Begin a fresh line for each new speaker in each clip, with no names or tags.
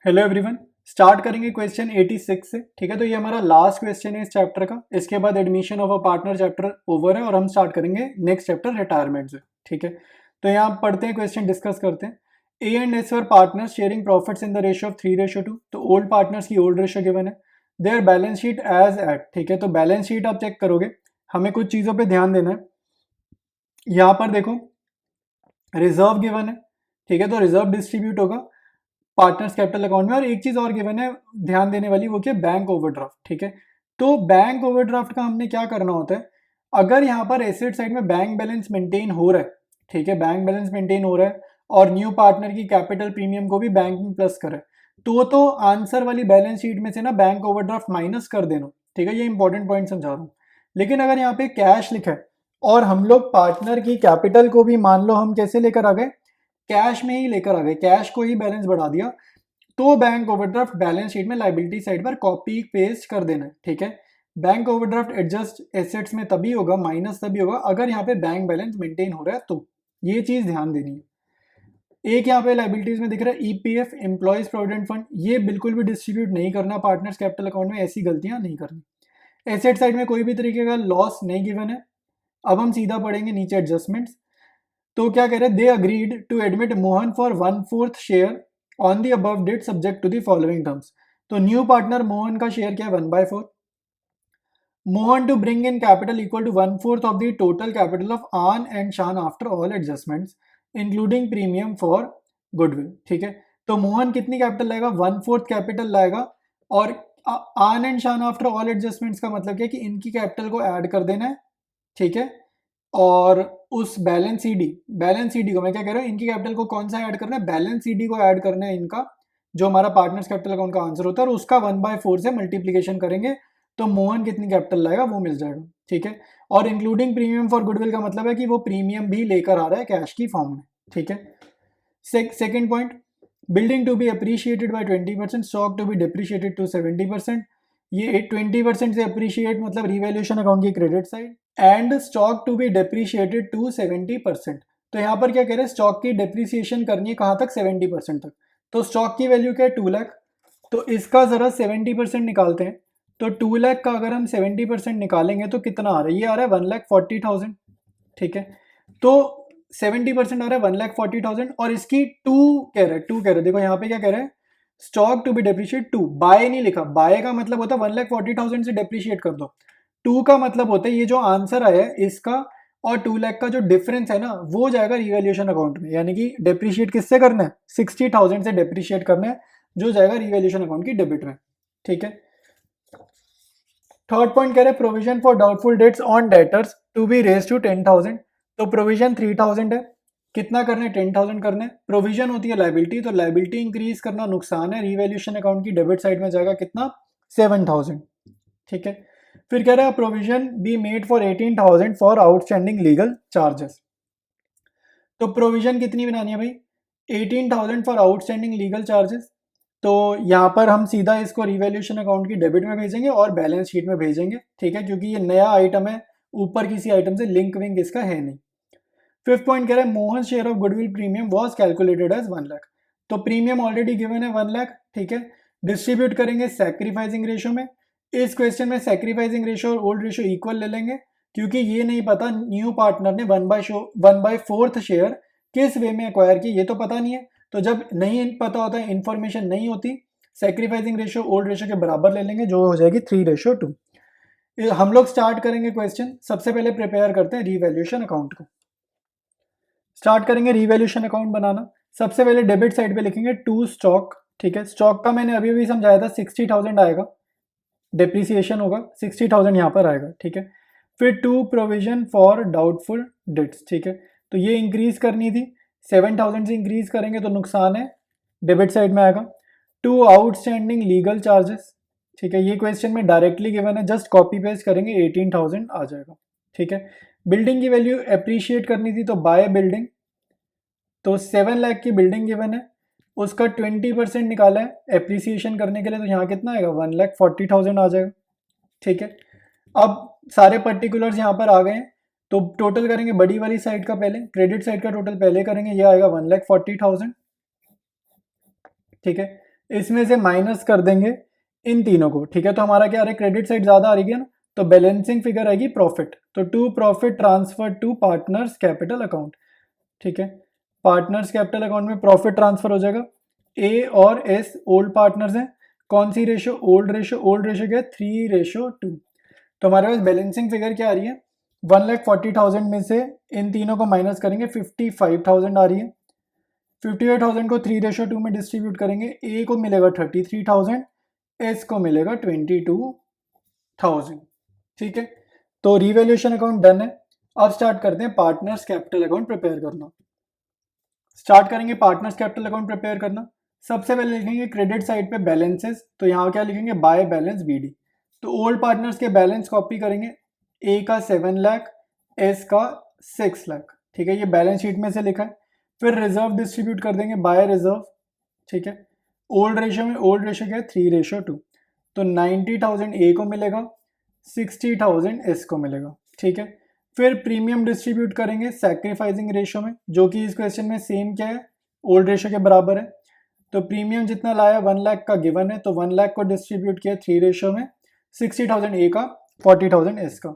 Hello everyone. Start करेंगे question 86 से। ठीक है, तो ये हमारा लास्ट क्वेश्चन है इस चैप्टर का। इसके बाद admission of a partner chapter over है और हम स्टार्ट करेंगे नेक्स्ट चैप्टर रिटायरमेंट से। ठीक है, तो यहाँ पढ़ते हैं, क्वेश्चन डिस्कस करते हैं। A and S were partners sharing profits in the ratio of 3:2। तो ओल्ड पार्टनर्स की ओल्ड रेशियो गिवन है। Their balance sheet as at. ठीक है, तो बैलेंस शीट आप चेक करोगे, हमें कुछ चीज़ों पर ध्यान देना है। यहाँ पर देखो रिजर्व गिवन है। ठीक है, तो रिजर्व डिस्ट्रीब्यूट होगा पार्टनर्स कैपिटल अकाउंट में। और एक चीज और गिवन है ध्यान देने वाली, वो क्या, बैंक ओवरड्राफ्ट। ठीक है, तो बैंक ओवरड्राफ्ट का हमने क्या करना होता है, अगर यहाँ पर एसेट साइड में बैंक बैलेंस मेंटेन हो रहा है, ठीक है, बैंक बैलेंस मेंटेन हो रहा है और न्यू पार्टनर की कैपिटल प्रीमियम को भी बैंक में प्लस करे, तो आंसर वाली बैलेंस शीट में से ना बैंक ओवरड्राफ्ट माइनस कर देना। ठीक है, ये इंपॉर्टेंट पॉइंट समझा रहा हूँ। लेकिन अगर यहाँ पे कैश लिखा है और हम लोग पार्टनर की कैपिटल को भी मान लो हम कैसे लेकर आ गए, कैश में ही लेकर आ गए, कैश को ही बैलेंस बढ़ा दिया, तो बैंक ओवरड्राफ्ट बैलेंस शीट में लायबिलिटी साइड पर कॉपी पेस्ट कर देना है। ठीक है, बैंक ओवरड्राफ्ट एडजस्ट एसेट्स में तभी होगा, माइनस तभी होगा अगर यहाँ पे बैंक बैलेंस मेंटेन हो रहा है, तो ये चीज ध्यान देनी है। एक यहाँ पे लायबिलिटीज में दिख रहा है ईपीएफ एम्प्लॉयज प्रोविडेंट फंड, ये बिल्कुल भी डिस्ट्रीब्यूट नहीं करना पार्टनर्स कैपिटल अकाउंट में, ऐसी गलतियां नहीं करनी। एसेट साइड में कोई भी तरीके का लॉस नहीं गिवन है। अब हम सीधा पढ़ेंगे नीचे एडजस्टमेंट्स। तो क्या कह रहे हैं, they agreed to admit Mohan for 1/4 share on the above date subject to the following terms. तो न्यू पार्टनर मोहन का शेयर क्या है, 1/4। Mohan to bring in capital equal to 1/4 of the total capital of Aan and Shaan after all adjustments including premium for goodwill. ठीक है, तो मोहन कितनी capital लाएगा, 1/4 capital लाएगा। और आन and Shaan after all adjustments का मतलब क्या है कि इनकी कैपिटल को ऐड कर देना है। ठीक है, और उस बैलेंस सीडी को मैं क्या कह रहा हूँ, इनकी कैपिटल को कौन सा ऐड करना है, बैलेंस सीडी को ऐड करना है इनका, जो हमारा पार्टनर्स कैपिटल अकाउंट का आंसर होता है, और उसका 1/4 से मल्टीप्लीकेशन करेंगे तो मोहन कितनी कैपिटल लाएगा वो मिल जाएगा। ठीक है, और इंक्लूडिंग प्रीमियम फॉर गुडविल का मतलब है कि वो प्रीमियम भी लेकर आ रहा है कैश की फॉर्म में। ठीक है, second point, building to be appreciated by 20%, stock to be depreciated to 70%। ये 20% से अप्रिशिएट मतलब रिवैल्यूएशन अकाउंट की credit side, and stock to be depreciated to 70%। तो यहाँ पर क्या कह रहे हैं, स्टॉक की डेप्रिसिएशन करनी है कहाँ तक, 70% तक। तो स्टॉक की वैल्यू क्या है, 2 लाख। तो इसका जरा 70% निकालते हैं। तो 2 लाख का अगर हम 70% निकालेंगे तो कितना आ रहा है, ये आ रहा है 1,40,000। ठीक है, तो 70% आ रहा है 1,40,000 और इसकी 2 कह रहा है। देखो यहाँ पे क्या कह रहा है, stock to be depreciate 2, by नहीं लिखा, बाय का मतलब होता है 1,40,000 से डेप्रिशिएट कर दो। 2 का मतलब होता है ये जो आंसर आया है इसका और 2 लाख का जो डिफरेंस है ना, वो जाएगा रिवैल्यूएशन अकाउंट में। यानी कि डेप्रिशिएट किससे करना है, 60,000 से डेप्रिशिएट करना है, जो जाएगा रिवैल्यूएशन अकाउंट की डेबिट में। ठीक है, थर्ड पॉइंट कह रहे हैं provision for doubtful debts on debtors to be raise to 10,000। तो प्रोविजन 3,000 है, कितना करना है, 10,000 करना है। प्रोविजन होती है लायबिलिटी, तो लायबिलिटी इंक्रीज करना नुकसान है, रिवैल्यूएशन अकाउंट की डेबिट साइड में जाएगा कितना, 7,000। ठीक है, फिर कह रहा है provision be made for 18,000 for outstanding legal charges. तो प्रोविजन कितनी बनानी है भाई, 18,000 फॉर आउटस्टैंडिंग लीगल चार्जेस। तो यहाँ पर हम सीधा इसको रिवैल्यूएशन अकाउंट की डेबिट में भेजेंगे और बैलेंस शीट में भेजेंगे। ठीक है, क्योंकि ये नया आइटम है, ऊपर किसी आइटम से लिंक विंक इसका है नहीं। फिफ्थ पॉइंट कह रहा है Mohan share of goodwill premium was calculated as 1 lakh. तो प्रीमियम ऑलरेडी गिवन है 1 लाख। ठीक है, डिस्ट्रीब्यूट करेंगे सैक्रिफाइसिंग रेशियो में। इस क्वेश्चन में सैक्रिफाइसिंग रेशियो और ओल्ड रेशियो इक्वल ले लेंगे, क्योंकि ये नहीं पता न्यू पार्टनर ने 1/4 शेयर किस वे में एक्वायर की, ये तो पता नहीं है। तो जब नहीं पता होता है, इंफॉर्मेशन नहीं होती, सैक्रिफाइसिंग रेशियो ओल्ड रेशियो के बराबर ले लेंगे, जो हो जाएगी 3:2। हम लोग स्टार्ट करेंगे क्वेश्चन। सबसे पहले प्रिपेयर करते हैं रिवैल्यूएशन अकाउंट को। स्टार्ट करेंगे रिवैल्यूएशन अकाउंट बनाना। सबसे पहले डेबिट साइड पे लिखेंगे टू स्टॉक। ठीक है, स्टॉक का मैंने अभी भी समझाया था, 60,000 आएगा, डेप्रिसिएशन होगा, 60,000 यहाँ पर आएगा। ठीक है, फिर to provision for doubtful debts. ठीक है, तो ये इंक्रीज करनी थी, 7,000 से इंक्रीज करेंगे तो नुकसान है, डेबिट साइड में आएगा। To outstanding legal charges. ठीक है, ये क्वेश्चन में डायरेक्टली गिवन है, जस्ट कॉपी पेस्ट करेंगे, 18,000 आ जाएगा। ठीक है, बिल्डिंग की वैल्यू अप्रिशिएट करनी थी, तो बाय बिल्डिंग, तो 7 लाख की बिल्डिंग गिवन है, उसका 20% निकाला है एप्रिसिएशन करने के लिए, तो यहाँ कितना आएगा, 1,40,000 आ जाएगा। ठीक है, अब सारे पर्टिकुलर्स यहाँ पर आ गए हैं, तो टोटल करेंगे बड़ी वाली साइड का पहले, क्रेडिट साइड का टोटल पहले करेंगे, ये आएगा 1,40,000। ठीक है, इसमें से माइनस कर देंगे इन तीनों को, ठीक है। तो हमारा क्या आ रहा है, क्रेडिट साइड ज़्यादा आ रही है ना, तो बैलेंसिंग फिगर आएगी प्रॉफिट, तो to profit transfer to partners capital account, ठीक है। पार्टनर्स कैपिटल अकाउंट में प्रॉफिट ट्रांसफर हो जाएगा। ए और एस ओल्ड पार्टनर्स हैं, कौन सी ratio, old ratio, old ratio क्या है 3:2। तो हमारे पास बैलेंसिंग फिगर क्या आ रही है, 1,40,000 में से इन तीनों को माइनस करेंगे 55,000 आ रही है। 58,000 को 3:2 में डिस्ट्रीब्यूट करेंगे, ए को मिलेगा 33,000, एस को मिलेगा 22,000, ठीक है। तो रिवैल्यूएशन अकाउंट डन है। अब स्टार्ट करते हैं पार्टनर्स कैपिटल अकाउंट प्रिपेयर करना। स्टार्ट करेंगे पार्टनर्स कैपिटल अकाउंट प्रिपेयर करना। सबसे पहले लिखेंगे क्रेडिट साइड पे बैलेंसेस, तो यहाँ क्या लिखेंगे, बाय बैलेंस बीडी। तो ओल्ड पार्टनर्स के बैलेंस कॉपी करेंगे, ए का 7 लाख, एस का 6 लाख, ठीक है, ये बैलेंस शीट में से लिखा है। फिर रिजर्व डिस्ट्रीब्यूट कर देंगे बाय रिजर्व, ठीक है। ओल्ड रेशियो में ओल्ड रेशियो क्या है 3:2, तो 90,000 ए को मिलेगा, 60,000 एस को मिलेगा, ठीक है। फिर प्रीमियम डिस्ट्रीब्यूट करेंगे सैक्रिफाइसिंग रेशियो में, जो कि इस क्वेश्चन में सेम क्या है, ओल्ड रेशियो के बराबर है। तो प्रीमियम जितना लाया 1 लाख का गिवन है, तो 1 लाख को डिस्ट्रीब्यूट किया 3 में, 60,000 ए का, 40,000 एस का।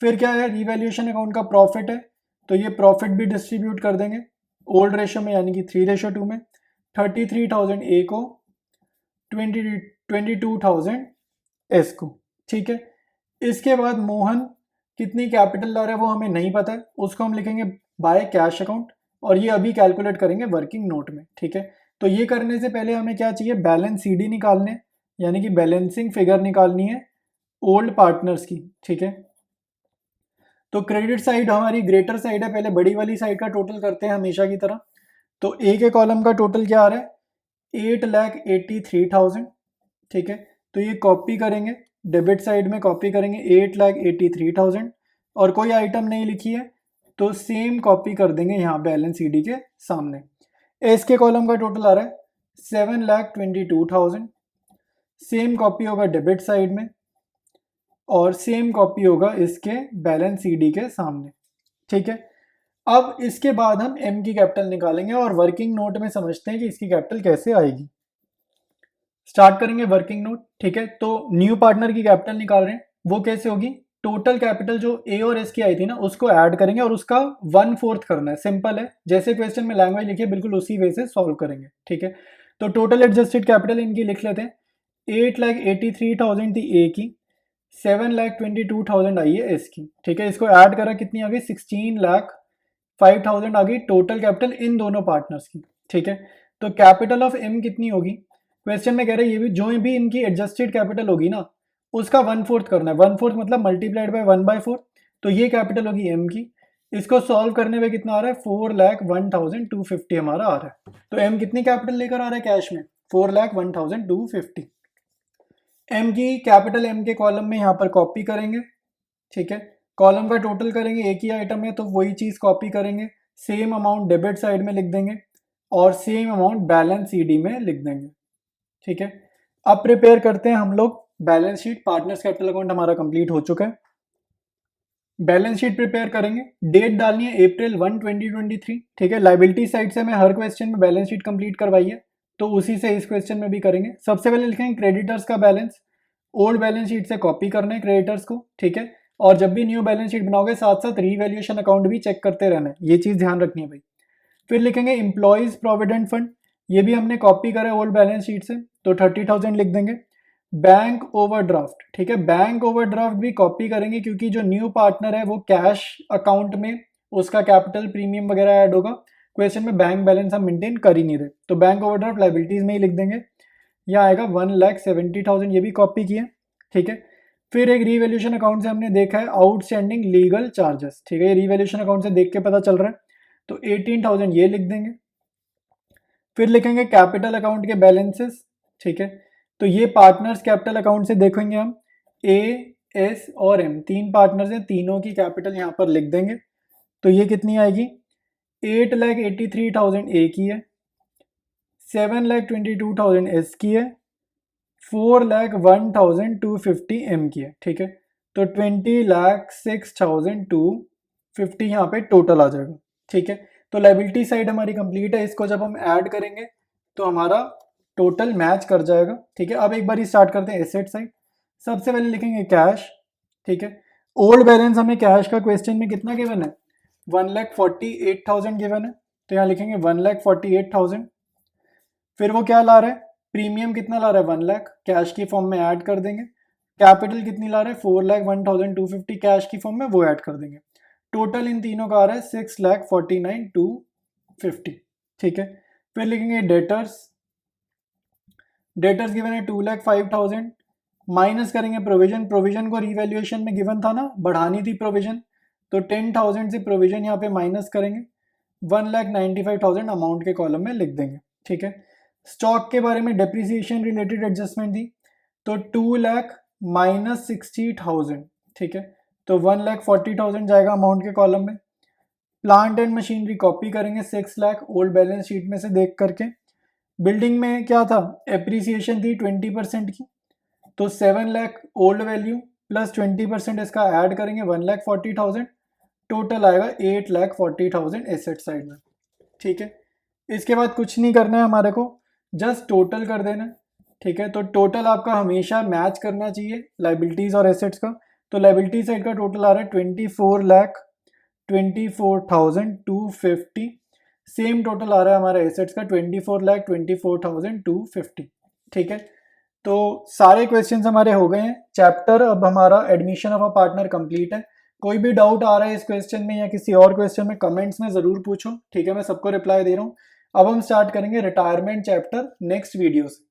फिर क्या है, रिवैल्यूएशन अकाउंट का प्रॉफिट है, तो ये प्रॉफिट भी डिस्ट्रीब्यूट कर देंगे ओल्ड रेशियो में, यानी कि 3:2 में, 33,000 ए को, 22,000 एस को, ठीक है। इसके बाद मोहन कितनी कैपिटल ला रहा है वो हमें नहीं पता है, उसको हम लिखेंगे बाय कैश अकाउंट, और ये अभी कैलकुलेट करेंगे वर्किंग नोट में, ठीक है। तो ये करने से पहले हमें क्या चाहिए, बैलेंस सीडी निकालने, यानी कि बैलेंसिंग फिगर निकालनी है ओल्ड पार्टनर्स की, ठीक है। तो क्रेडिट साइड हमारी ग्रेटर साइड है, पहले बड़ी वाली साइड का टोटल करते हैं हमेशा की तरह। तो ए के कॉलम का टोटल क्या आ रहा है, 8,83,000, ठीक है। तो ये कॉपी करेंगे, डेबिट साइड में कॉपी करेंगे 8,83,000, और कोई आइटम नहीं लिखी है तो सेम कॉपी कर देंगे यहाँ बैलेंस सीडी के सामने। एस के कॉलम का टोटल आ रहा है 7,22,000, सेम कॉपी होगा डेबिट साइड में, और सेम कॉपी होगा इसके बैलेंस सीडी के सामने, ठीक है। अब इसके बाद हम एम की कैपिटल निकालेंगे और वर्किंग नोट में समझते हैं कि इसकी कैपिटल कैसे आएगी। स्टार्ट करेंगे वर्किंग नोट, ठीक है। तो न्यू पार्टनर की कैपिटल निकाल रहे हैं, वो कैसे होगी, टोटल कैपिटल जो ए और एस की आई थी ना उसको ऐड करेंगे और उसका 1/4 करना है, सिंपल है, जैसे क्वेश्चन में लैंग्वेज लिखी है बिल्कुल उसी वे से सॉल्व करेंगे, ठीक है। तो टोटल एडजस्टेड कैपिटल इनकी लिख लेते हैं, 8,83,000 थी ए की, 7,22,000 आई है एस की, ठीक है। इसको ऐड करा कितनी आ गई, 16,05,000 आ गई टोटल कैपिटल इन दोनों पार्टनर्स की, ठीक है। तो कैपिटल ऑफ एम कितनी होगी, क्वेश्चन में कह रहे हैं ये भी जो भी इनकी एडजस्टेड कैपिटल होगी ना उसका 1/4 करना है, 1/4 मतलब मल्टीप्लाइड बाय 1/4, तो ये कैपिटल होगी एम की। इसको सॉल्व करने में कितना आ रहा है, 4,01,250 हमारा आ रहा है। तो एम कितनी कैपिटल लेकर आ रहा है कैश में, 4,01,250। एम की कैपिटल एम के कॉलम में यहाँ पर कॉपी करेंगे, ठीक है। कॉलम का टोटल करेंगे, एक ही आइटम है तो वही चीज़ कॉपी करेंगे, सेम अमाउंट डेबिट साइड में लिख देंगे और सेम अमाउंट बैलेंस सीडी में लिख देंगे, ठीक है। अब प्रिपेयर करते हैं हम लोग balance sheet. Partners capital account हमारा कंप्लीट हो चुका है। बैलेंस शीट प्रिपेयर करेंगे, डेट डालनी है April 1, 2023, ठीक है। लाइबिलिटी साइड से मैं हर क्वेश्चन में बैलेंस शीट कंप्लीट करवाई है, तो उसी से इस क्वेश्चन में भी करेंगे। सबसे पहले लिखेंगे क्रेडिटर्स का बैलेंस, ओल्ड बैलेंस शीट से कॉपी करना है क्रेडिटर्स को, ठीक है। और जब भी न्यू बैलेंस शीट बनाओगे साथ साथ रीवैल्यूएशन अकाउंट भी चेक करते रहना है, ये चीज़ ध्यान रखनी है भाई। फिर लिखेंगे एम्प्लॉयज़ प्रोविडेंट फंड, ये भी हमने कॉपी करा है ओल्ड बैलेंस शीट से, तो 30,000 लिख देंगे। बैंक ओवरड्राफ्ट, ठीक है, बैंक ओवरड्राफ्ट भी कॉपी करेंगे क्योंकि जो न्यू पार्टनर है वो कैश अकाउंट में उसका कैपिटल प्रीमियम वगैरह ऐड होगा, क्वेश्चन में बैंक बैलेंस हम मेंटेन कर ही नहीं रहे, तो बैंक ओवरड्राफ्ट लाइबिलिटीज में ही लिख देंगे। यहाँ आएगा 1,70,000, ये भी कॉपी किए, ठीक है। फिर एक रीवैल्यूएशन अकाउंट से हमने देखा है आउटस्टैंडिंग लीगल चार्जेस, ठीक है, ये रीवैल्यूएशन अकाउंट से देख के पता चल रहा है, तो 18,000 ये लिख देंगे। फिर लिखेंगे कैपिटल अकाउंट के बैलेंसेस, ठीक है। तो ये पार्टनर्स कैपिटल अकाउंट से देखेंगे हम, ए एस और एम तीन पार्टनर्स हैं, तीनों की कैपिटल यहाँ पर लिख देंगे। तो ये कितनी आएगी, 8,83,000 ए की है, 7,22,000 एस की है, 4,01,250 एम की है, ठीक है। तो 20,06,250 यहाँ पे टोटल आ जाएगा, ठीक है। तो लाइबिलिटी साइड हमारी कंप्लीट है, इसको जब हम ऐड करेंगे तो हमारा टोटल मैच कर जाएगा, ठीक है। अब एक बार स्टार्ट करते हैं एसेट साइड। सबसे पहले लिखेंगे कैश, ठीक है। ओल्ड बैलेंस हमें कैश का क्वेश्चन में कितना गिवन है, 1,48,000 गिवन है, तो यहाँ लिखेंगे 1,48,000। फिर वो क्या ला रहा है, प्रीमियम कितना ला रहा है 1 लाख, कैश की फॉर्म में ऐड कर देंगे। कैपिटल कितनी ला रहा है 4,01,250 कैश की फॉर्म में, वो ऐड कर देंगे। टोटल इन तीनों का आ रहा है 6,49,250, ठीक है। फिर लिखेंगे डेटर्स, डेटर्स गिवन है 2,05,000, माइनस करेंगे प्रोविजन, प्रोविजन को रिवैल्यूएशन में गिवन था ना, बढ़ानी थी प्रोविजन, तो 10,000 से प्रोविजन यहाँ पे माइनस करेंगे, 1,95,000 अमाउंट के कॉलम में लिख देंगे, ठीक है। स्टॉक के बारे में डेप्रिसिएशन रिलेटेड एडजस्टमेंट थी, तो 2 लाख माइनस 60,000, ठीक है, तो 1,40,000 जाएगा अमाउंट के कॉलम में। प्लांट एंड मशीनरी कॉपी करेंगे 6 लाख ओल्ड बैलेंस शीट में से देख करके। बिल्डिंग में क्या था, एप्रिसिएशन थी 20% की, तो 7 लाख ओल्ड वैल्यू प्लस 20% इसका ऐड करेंगे 1,40,000, टोटल आएगा 8,40,000 एसेट साइड में, ठीक है। इसके बाद कुछ नहीं करना है हमारे को, जस्ट टोटल कर देना है, ठीक है। तो टोटल आपका हमेशा मैच करना चाहिए लाइबिलिटीज और एसेट्स का। तो लाइबिलिटी साइड का टोटल आ रहा है 24,24,250, सेम टोटल आ रहा है हमारा एसेट्स का 24,24,250, ठीक है। तो सारे क्वेश्चंस हमारे हो गए हैं, चैप्टर अब हमारा admission of a partner complete है। कोई भी डाउट आ रहा है इस क्वेश्चन में या किसी और क्वेश्चन में, कमेंट्स में ज़रूर पूछो, ठीक है, मैं सबको रिप्लाई दे रहा हूँ। अब हम स्टार्ट करेंगे रिटायरमेंट चैप्टर नेक्स्ट वीडियो से।